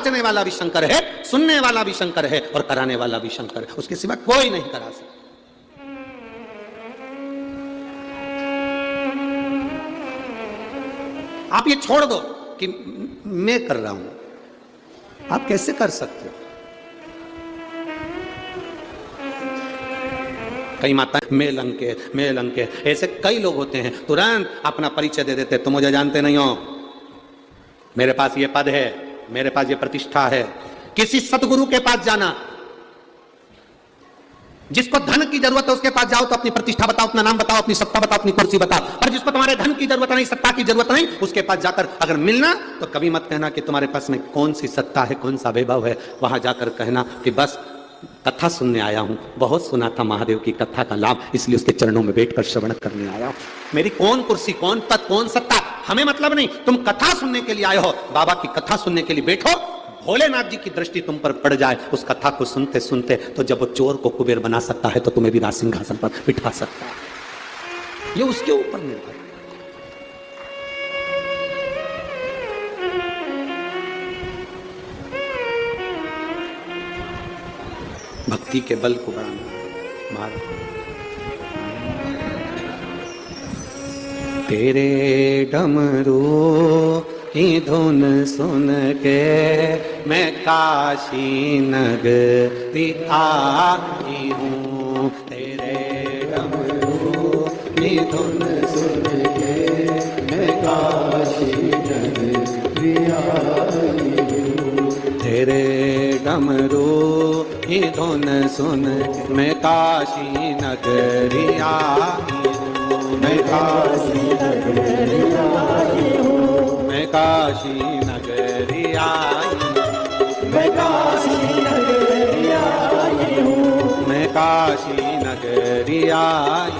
नाचने वाला भी शंकर है, सुनने वाला भी शंकर है और कराने वाला भी शंकर है, उसके सिवा कोई नहीं करा सकता। आप ये छोड़ दो कि मैं कर रहा हूं, आप कैसे कर सकते हो? कई माता मैं लंके ऐसे कई लोग होते हैं, तुरंत अपना परिचय दे देते, तुम मुझे जानते नहीं हो, मेरे पास ये पद है, मेरे पास ये प्रतिष्ठा है। किसी सतगुरु के पास जाना, जिसको धन की जरूरत है उसके पास जाओ तो अपनी प्रतिष्ठा बताओ, अपना नाम बताओ, अपनी सत्ता बताओ, अपनी कुर्सी बताओ। और जिसको तुम्हारे धन की जरूरत नहीं, सत्ता की जरूरत नहीं, उसके पास जाकर अगर मिलना तो कभी मत कहना कि तुम्हारे पास में कौन सी सत्ता है, कौन सा वैभव है। वहां जाकर कहना कि बस कथा सुनने आया हूं, बहुत सुना था महादेव की कथा का लाभ, इसलिए उसके चरणों में बैठकर श्रवण करने आया हूं। मेरी कौन कुर्सी, कौन पद, कौन सत्ता, हमें मतलब नहीं। तुम कथा सुनने के लिए आए हो, बाबा की कथा सुनने के लिए बैठो, भोलेनाथ जी की दृष्टि तुम पर पड़ जाए उस कथा को सुनते सुनते, तो जब वो चोर को कुबेर बना सकता है तो तुम्हें भी राज सिंहासन पर बिठा सकता है। ये उसके ऊपर निर्भर। भक्ति के बल को बढ़ाना मार। तेरे डमरू की धुन सुन के मैं काशी नगरी आई हूँ। तेरे डमरू की धुन सुन के मैं काशी नगरी आई हूँ। तेरे डमरू की धुन सुन मैं काशी नगरी आई हूँ। मैं काशी नगरी आई हूँ। मैं काशी नगरी आई, मैं काशी नगरी आई हूँ। मैं काशी नगरी आई,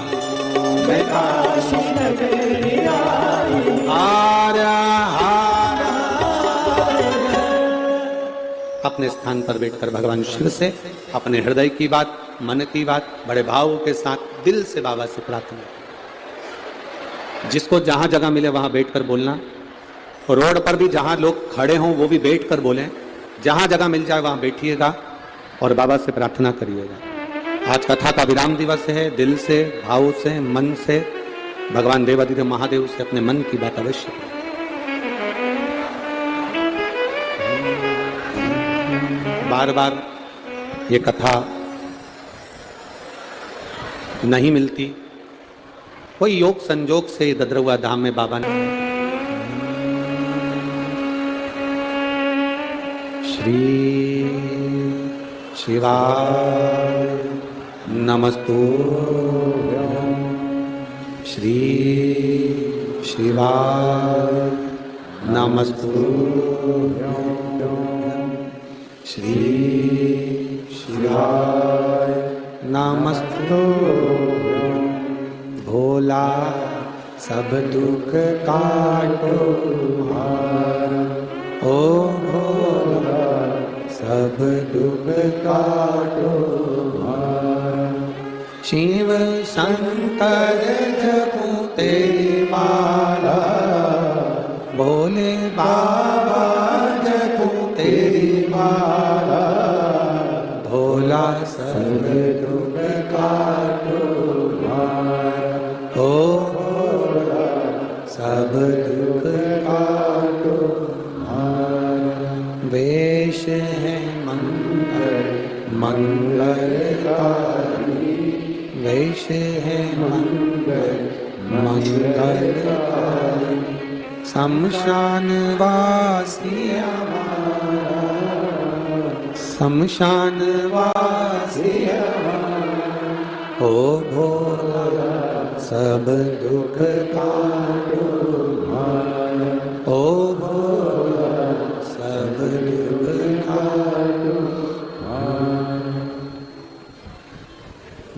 मैं काशी नगरी आई हूँ। अपने स्थान पर बैठकर भगवान शिव से अपने हृदय की बात, मन की बात बड़े भाव के साथ दिल से बाबा से प्रार्थना। जिसको जहां जगह मिले वहां बैठकर बोलना, रोड पर भी जहां लोग खड़े हों वो भी बैठकर बोलें, जहां जगह मिल जाए वहां बैठिएगा और बाबा से प्रार्थना करिएगा। आज कथा का विराम दिवस है, दिल से, भाव से, मन से भगवान देवाधिदेव महादेव से अपने मन की बात अवश्य करें। बार बार ये कथा नहीं मिलती, कोई योग संजोग से ददरुआ धाम में बाबा ने श्री शिवाय नमस्तुभ्यं, श्री शिवाय नमस्तुभ्यं, श्री शिवाय नमस्तुभ्यं। भोला सब दुख काटो हार, ओ भोला सब दुख काटो हार। शिव शंकर जपूं तेरी माला, भोले बाबा जपूं तेरी माला। भोला सब दुख काटो हार, ओ भोला सब दुख काटो हार। वेश है मंगल मंगलकारी, वेश है मंगल मंगलकारी। शमशान वासी हमारा, शमशान वासी हमारा। ओ भोला सब दुख काटो हार, ओ भोला सब दुख काटो हार।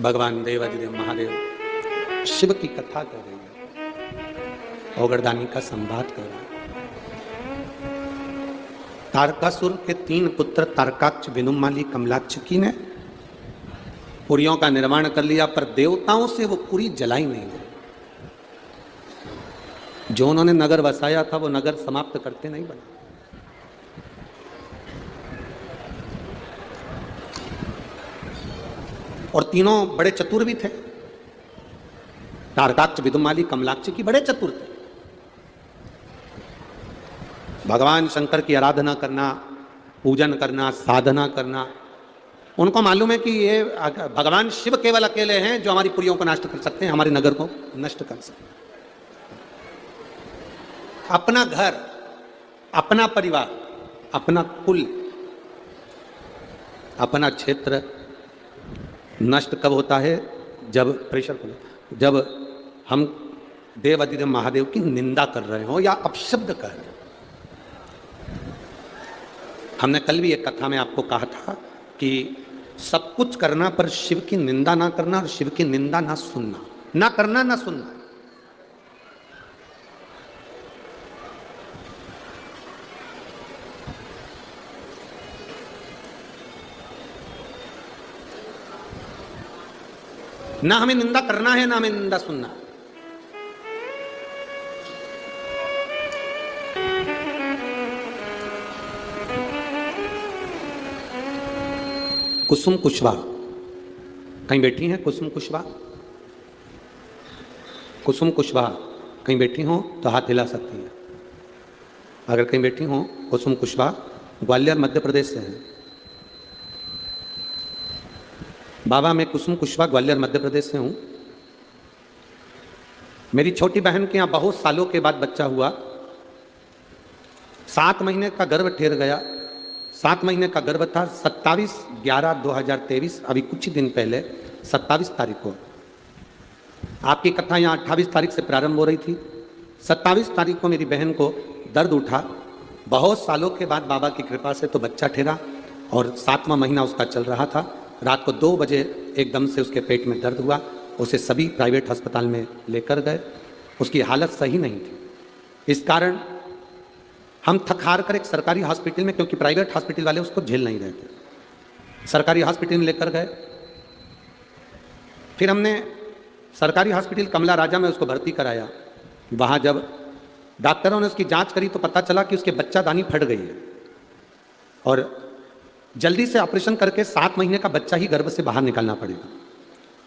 भगवान देवाधिदेव महादेव शिव की कथा कर रही है, ओगरदानी का संवाद कर रहा है। तारकासुर के 3 पुत्र तारकाक्ष, विनुमाली, कमलाक्षकी ने पुरियों का निर्माण कर लिया, पर देवताओं से वो पुरी जलाई नहीं गई। जो उन्होंने नगर बसाया था वो नगर समाप्त करते नहीं बना। और तीनों बड़े चतुर भी थे। तारकाक्ष, विदुमाली, कमलाक्ष की बड़े चतुर थे। भगवान शंकर की आराधना करना, पूजन करना, साधना करना, उनको मालूम है कि ये भगवान शिव केवल अकेले हैं जो हमारी पुरियों को नष्ट कर सकते हैं, हमारे नगर को नष्ट कर सकते हैं। अपना घर, अपना परिवार, अपना कुल, अपना क्षेत्र नष्ट कब होता है? जब हम देव अधिदेव महादेव की निंदा कर रहे हो या अपशब्द कह रहे हो। हमने कल भी एक कथा में आपको कहा था कि सब कुछ करना पर शिव की निंदा ना करना और शिव की निंदा ना सुनना, ना करना ना सुनना। ना हमें निंदा करना है, ना हमें निंदा सुनना। कुसुम कुशवाहा कहीं बैठी हैं? कुसुम कुशवाहा, कुसुम कुशवाहा कहीं बैठी हो तो हाथ हिला सकती हैं। अगर कहीं बैठी हो, कुसुम कुशवाहा ग्वालियर मध्य प्रदेश से हैं। बाबा, मैं कुसुम कुशवाहा ग्वालियर मध्य प्रदेश से हूँ। मेरी छोटी बहन के यहाँ बहुत सालों के बाद बच्चा हुआ। 7 महीने का गर्भ ठहर गया। 7 महीने का गर्भ था। 27/11/2023, अभी कुछ ही दिन पहले 27 तारीख को। आपकी कथा यहाँ 28 तारीख से प्रारंभ हो रही थी। 27 तारीख को मेरी बहन को दर्द उठा। बहुत सालों के बाद बाबा की कृपा से तो बच्चा ठहरा और 7वां महीना उसका चल रहा था। रात को 2 बजे एकदम से उसके पेट में दर्द हुआ। उसे सभी प्राइवेट अस्पताल में लेकर गए। उसकी हालत सही नहीं थी। इस कारण हम थक हार कर एक सरकारी हॉस्पिटल में, क्योंकि प्राइवेट हॉस्पिटल वाले उसको झेल नहीं रहे थे, सरकारी हॉस्पिटल में लेकर गए। फिर हमने सरकारी हॉस्पिटल कमला राजा में उसको भर्ती कराया। वहाँ जब डॉक्टरों ने उसकी जांच करी तो पता चला कि उसके बच्चादानी फट गई है और जल्दी से ऑपरेशन करके 7 महीने का बच्चा ही गर्भ से बाहर निकालना पड़ेगा।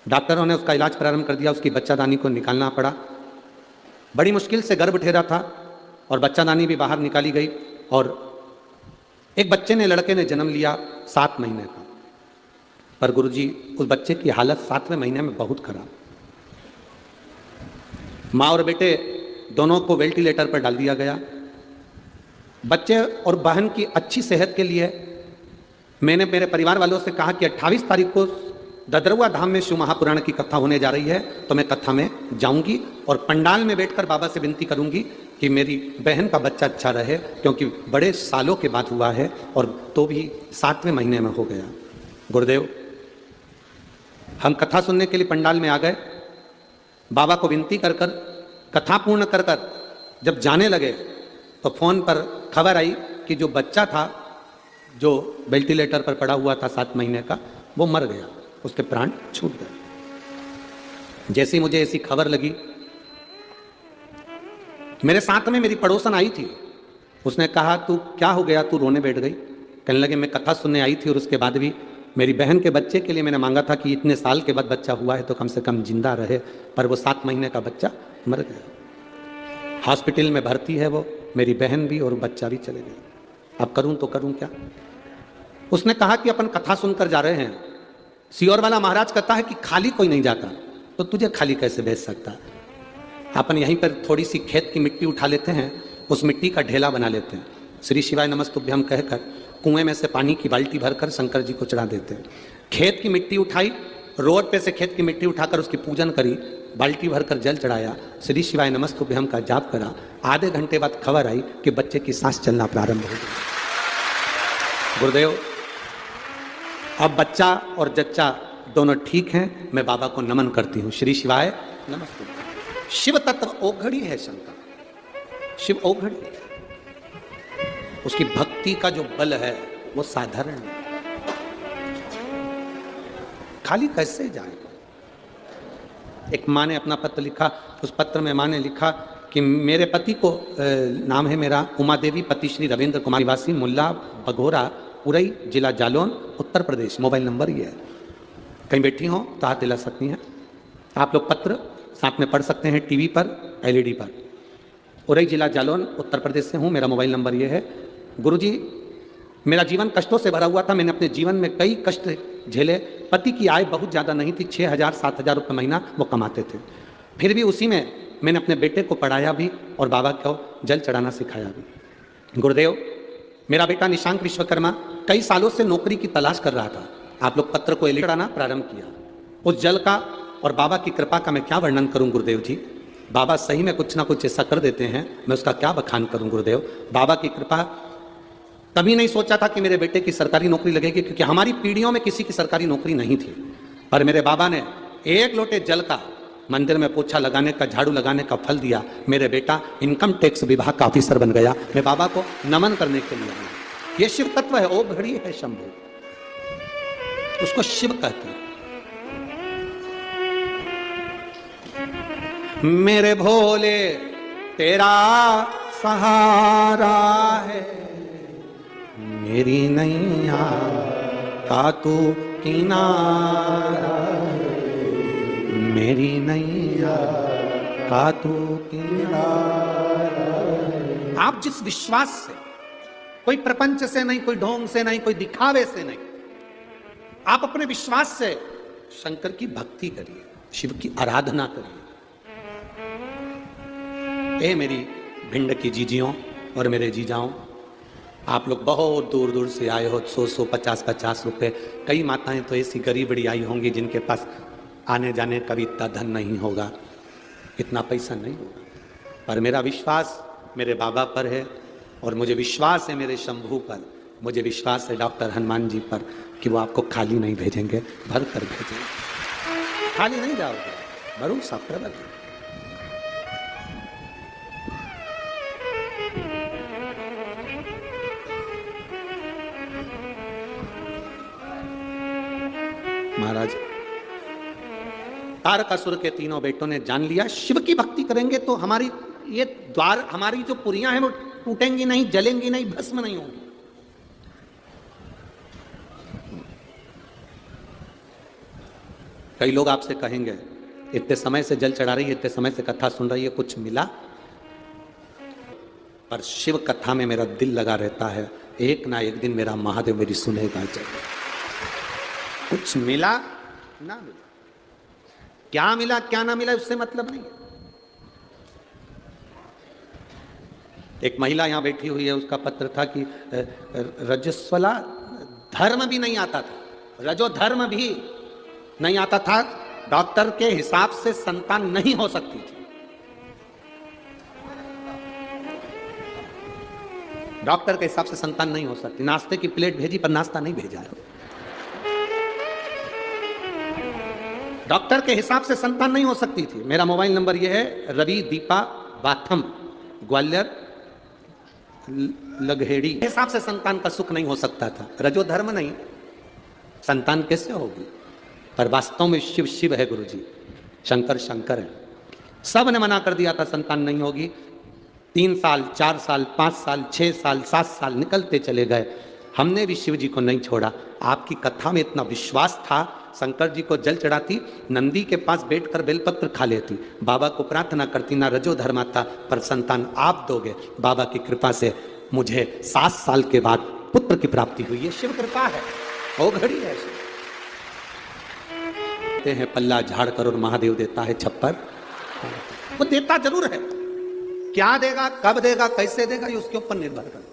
डॉक्टरों ने उसका इलाज प्रारंभ कर दिया। उसकी बच्चादानी को निकालना पड़ा। बड़ी मुश्किल से गर्भ ठहरा था और बच्चादानी भी बाहर निकाली गई और एक बच्चे ने, लड़के ने जन्म लिया 7 महीने का। पर गुरुजी, उस बच्चे की हालत 7वें महीने में बहुत खराब। माँ और बेटे दोनों को वेंटिलेटर पर डाल दिया गया। बच्चे और बहन की अच्छी सेहत के लिए मैंने मेरे परिवार वालों से कहा कि 28 तारीख को ददरुआ धाम में शिव महापुराण की कथा होने जा रही है, तो मैं कथा में जाऊंगी और पंडाल में बैठकर बाबा से विनती करूंगी कि मेरी बहन का बच्चा अच्छा रहे, क्योंकि बड़े सालों के बाद हुआ है और तो भी 7वें महीने में हो गया। गुरुदेव, हम कथा सुनने के लिए पंडाल में आ गए। बाबा को विनती कर कर कथा पूर्ण कर कर जब जाने लगे तो फोन पर खबर आई कि जो बच्चा था, जो वेंटिलेटर पर पड़ा हुआ था 7 महीने का, वो मर गया, उसके प्राण छूट गए। जैसे ही मुझे ऐसी खबर लगी, मेरे साथ में मेरी पड़ोसन आई थी। उसने कहा, तू क्या हो गया, तू रोने बैठ गई? कहने लगे, मैं कथा सुनने आई थी और उसके बाद भी मेरी बहन के बच्चे के लिए मैंने मांगा था कि इतने साल के बाद बच्चा हुआ है तो कम से कम जिंदा रहे, पर वो 7 महीने का बच्चा मर गया। हॉस्पिटल में भर्ती है वो, मेरी बहन भी और बच्चा भी चले गए। अब करूं तो करूं क्या? उसने कहा कि अपन कथा सुनकर जा रहे हैं। सियोर वाला महाराज कहता है कि खाली कोई नहीं जाता, तो तुझे खाली कैसे भेज सकता? अपन यहीं पर थोड़ी सी खेत की मिट्टी उठा लेते हैं, उस मिट्टी का ढेला बना लेते हैं, श्री शिवाय नमस्तुभ्यम कहकर कुएं में से पानी की बाल्टी भरकर शंकर जी को चढ़ा देते हैं। खेत की मिट्टी उठाई, रोड पे से खेत की मिट्टी उठाकर उसकी पूजन करी, बाल्टी भरकर जल चढ़ाया, श्री शिवाय नमस्तुभ्यम का जाप करा। आधे घंटे बाद खबर आई कि बच्चे की सांस चलना प्रारंभ हो गई। गुरुदेव, अब बच्चा और जच्चा दोनों ठीक हैं। मैं बाबा को नमन करती हूँ। श्री शिवाय नमस्तुभ्यम। शिव तत्व ओघड़ी है शंकर, शिव ओघड़ी है। उसकी भक्ति का जो बल है वो साधारण नहीं। खाली कैसे जाएगा? एक माँ ने अपना पत्र लिखा, उस पत्र में माँ ने लिखा कि मेरे पति को, नाम है मेरा उमा देवी, पति श्री रविंद्र कुमार, निवासी मुल्ला बघोरा, उरई, जिला जालौन, उत्तर प्रदेश, मोबाइल नंबर ये है। कहीं बैठी हो तो हाथ हिला सकती हैं। आप लोग पत्र साथ में पढ़ सकते हैं टीवी पर, एलईडी पर। उरई जिला जालौन उत्तर प्रदेश से हूँ। मेरा मोबाइल नंबर ये है। गुरुजी, मेरा जीवन कष्टों से भरा हुआ था। मैंने अपने जीवन में कई कष्ट झेले। पति की आय बहुत ज़्यादा नहीं थी, 6,000-7,000 रुपये महीना वो कमाते थे। फिर भी उसी में मैंने अपने बेटे को पढ़ाया भी और बाबा को जल चढ़ाना सिखाया भी। गुरुदेव, मेरा बेटा निशांक विश्वकर्मा कई सालों से नौकरी की तलाश कर रहा था। आप लोग पत्र को चढ़ाना प्रारंभ किया। उस जल का और बाबा की कृपा का मैं क्या वर्णन करूं गुरुदेव जी। बाबा सही में कुछ ना कुछ ऐसा कर देते हैं, मैं उसका क्या बखान करूं गुरुदेव। बाबा की कृपा। कभी नहीं सोचा था कि मेरे बेटे की सरकारी नौकरी लगेगी, क्योंकि हमारी पीढ़ियों में किसी की सरकारी नौकरी नहीं थी। पर मेरे बाबा ने एक लोटे जल का मंदिर में पोछा लगाने का, झाड़ू लगाने का फल दिया। मेरे बेटा इनकम टैक्स विभाग का ऑफिसर बन गया। मैं बाबा को नमन करने के लिए आया। ये शिव तत्व है। ओ घड़ी है शंभु, उसको शिव कहते हैं। मेरे भोले तेरा सहारा है, मेरी नैया का तू किनारा है, मेरी नैया का तू किनारा है। आप जिस विश्वास से, कोई प्रपंच से नहीं, कोई ढोंग से नहीं, कोई दिखावे से नहीं, आप अपने विश्वास से शंकर की भक्ति करिए, शिव की आराधना करिए। ए मेरी भिंड की जीजियों और मेरे जीजाओं, आप लोग बहुत दूर दूर से आए हो। 100-100, 50-50 रुपए। कई माताएं तो ऐसी गरीबड़ी आई होंगी जिनके पास आने जाने का भी इतना धन नहीं होगा, इतना पैसा नहीं होगा। पर मेरा विश्वास मेरे बाबा पर है और मुझे विश्वास है मेरे शंभू पर, मुझे विश्वास है डॉक्टर हनुमान जी पर कि वो आपको खाली नहीं भेजेंगे, भर कर भेजेंगे। खाली नहीं जाओगे, भरोसा प्रबल। महाराज, तारकासुर के तीनों बेटों ने जान लिया शिव की भक्ति करेंगे तो हमारी ये द्वार, हमारी जो पुरियां हैं वो टूटेंगी नहीं, जलेंगी नहीं, भस्म नहीं होंगी। कई लोग आपसे कहेंगे इतने समय से जल चढ़ा रही है, इतने समय से कथा सुन रही है, कुछ मिला? पर शिव कथा में मेरा दिल लगा रहता है। एक ना एक दिन मेरा महादेव मेरी सुनेगा जरूर। कुछ मिला ना मिला, क्या मिला क्या ना मिला उससे मतलब नहीं। एक महिला यहां बैठी हुई है, उसका पत्र था कि रजस्वला धर्म भी नहीं आता था, रजो धर्म भी नहीं आता था, डॉक्टर के हिसाब से संतान नहीं हो सकती थी। डॉक्टर के हिसाब से संतान नहीं हो सकती। नाश्ते की प्लेट भेजी पर नाश्ता नहीं भेजा है। डॉक्टर के हिसाब से संतान नहीं हो सकती थी। मेरा मोबाइल नंबर यह है, रवि दीपा बाथम, ग्वालियर लगहेड़ी। हिसाब से संतान का सुख नहीं हो सकता था। रजो धर्म नहीं, संतान कैसे होगी? पर वास्तव में शिव शिव है गुरुजी, शंकर शंकर है। सब ने मना कर दिया था संतान नहीं होगी। 3 साल, 4 साल, 5 साल, 6 साल, 7 साल निकलते चले गए। हमने भी शिव जी को नहीं छोड़ा। आपकी कथा में इतना विश्वास था। शंकर जी को जल चढ़ाती, नंदी के पास बैठकर बेलपत्र खा लेती, बाबा को प्रार्थना करती, ना रजो धर्म आता, पर संतान आप दोगे। बाबा की कृपा से मुझे 7 साल के बाद पुत्र की प्राप्ति हुई। ये शिव कृपा है, वो घड़ी है। कहते हैं पल्ला झाड़ कर और महादेव देता है छप्पर। वो देता जरूर है, क्या देगा, कब देगा, कैसे देगा, ये उसके ऊपर निर्भर करता है।